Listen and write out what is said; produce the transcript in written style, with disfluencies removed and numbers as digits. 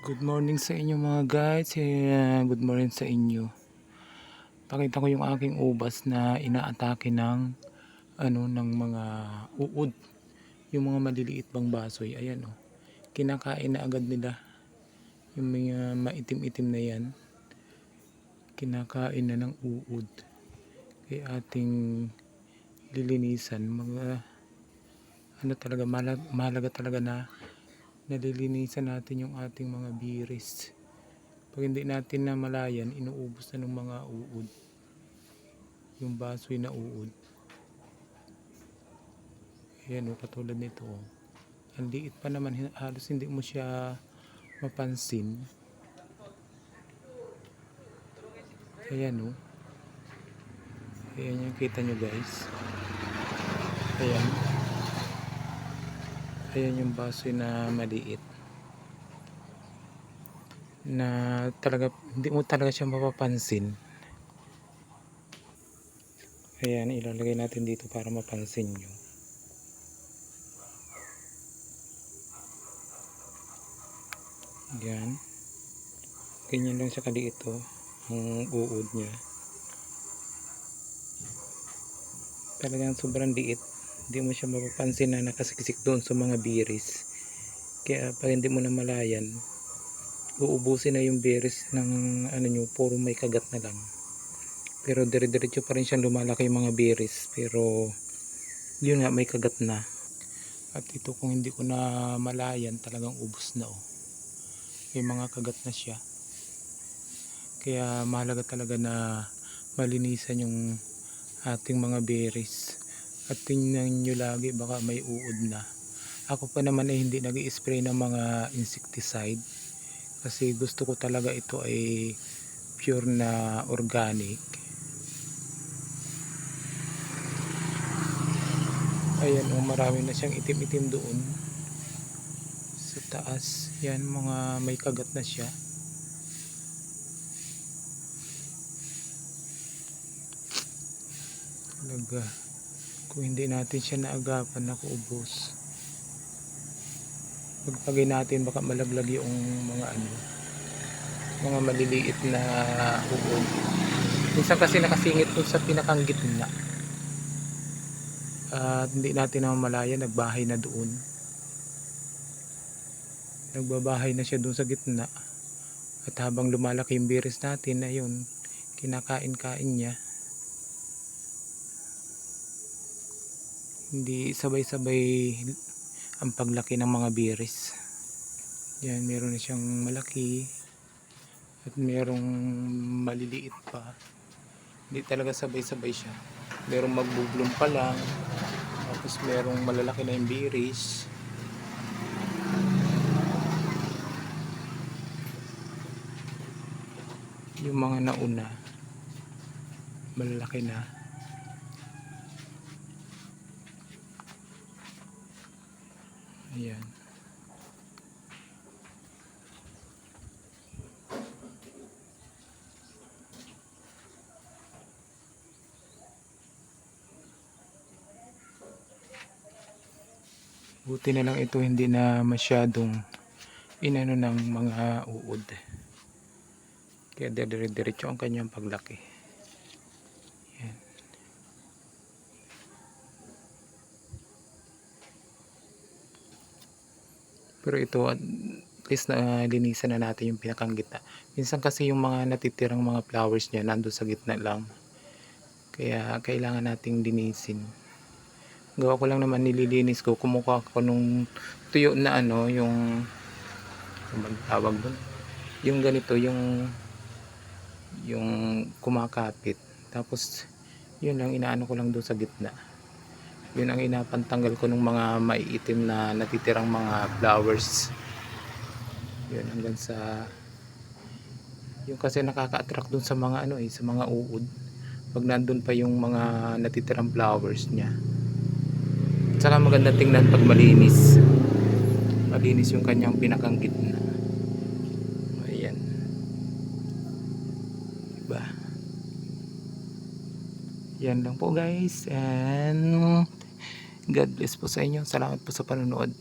Good morning sa inyo mga guys. Good morning sa inyo. Pakita ko yung aking ubas na inaatake ng ng mga uod. Yung mga maliliit bang basoy. Ayan oh. Kinakain na agad nila. Yung mga maitim-itim na yan. Kinakain na ng uod. Kaya ating lilinisan. Mahalaga talaga na nalilinisan natin yung ating mga biris. Pag hindi natin namalayan, inuubos na ng mga uod. Yung basoy na uod. Ayan o, katulad nito o. Ang liit pa naman, halos hindi mo siya mapansin. Ayan o. Ayan yung kita nyo guys. Ayan. Ayan yung basoy na maliit. Na talaga, hindi mo talaga siya mapapansin. Ayan, ilalagay natin dito para mapansin nyo. Ayan. Ganyan lang siya kaliit o. Ang uod niya. Talagang sobrang liit. Hindi mo siya mapapansin na nakasiksik doon sa mga biris. Kaya pag hindi mo namalayan, uubusin na yung biris ng nyo, puro may kagat na lang. Pero dire-diretso pa rin siyang lumalaki yung mga biris. Pero yun nga, may kagat na. At ito kung hindi ko na malayan, talagang ubos na oh. May mga kagat na siya. Kaya mahalaga talaga na malinisan yung ating mga berries. At tingnan nyo lagi, baka may uod na. Ako pa naman ay hindi nag-i-spray ng mga insecticide. Kasi gusto ko talaga ito ay pure na organic. Ayan o, marami na siyang itim-itim doon. Sa taas, yan mga may kagat na siya. Talaga, kung hindi natin siya naagapan, nakuubos. Pagpagay natin, baka malaglag yung mga maliliit na uod. Minsan kasi nakasingit dun sa pinakang gitna. At hindi natin namamalayan, nagbahay na doon. Nagbabahay na siya doon sa gitna. At habang lumalaki yung biris natin, ayun, kinakain-kain niya. Hindi sabay-sabay ang paglaki ng mga biris. Yan, meron na siyang malaki at merong maliliit pa. Hindi talaga sabay-sabay siya. Merong magbublong pa lang, tapos merong malalaki na yung biris. Yung mga nauna, malalaki na. Ayan. Buti na lang ito hindi na masyadong inano ng mga uod. Kaya dire-diretso ang kanyang paglaki. Ayan. Pero ito at least na linisan na natin yung pinakang gitna. Minsan kasi yung mga natitirang mga flowers niya nandun sa gitna lang. Kaya kailangan nating linisin. Gawa ko lang naman, nililinis ko. Kumukuha ko nung tuyo na yung magtawag doon. Yung ganito, yung kumakapit. Tapos yun lang, inaano ko lang doon sa gitna. Yun ang inapantanggal ko ng mga maiitim na natitirang mga flowers. Yun hanggang sa yung kasi nakaka-attract dun sa mga sa mga uod. Pag nandun pa yung mga natitirang flowers niya. At saka maganda tingnan pag malinis. Malinis yung kanyang pinakang gitna. Ayan. Diba? Yan lang po guys. And God bless po sa inyo. Salamat po sa panonood.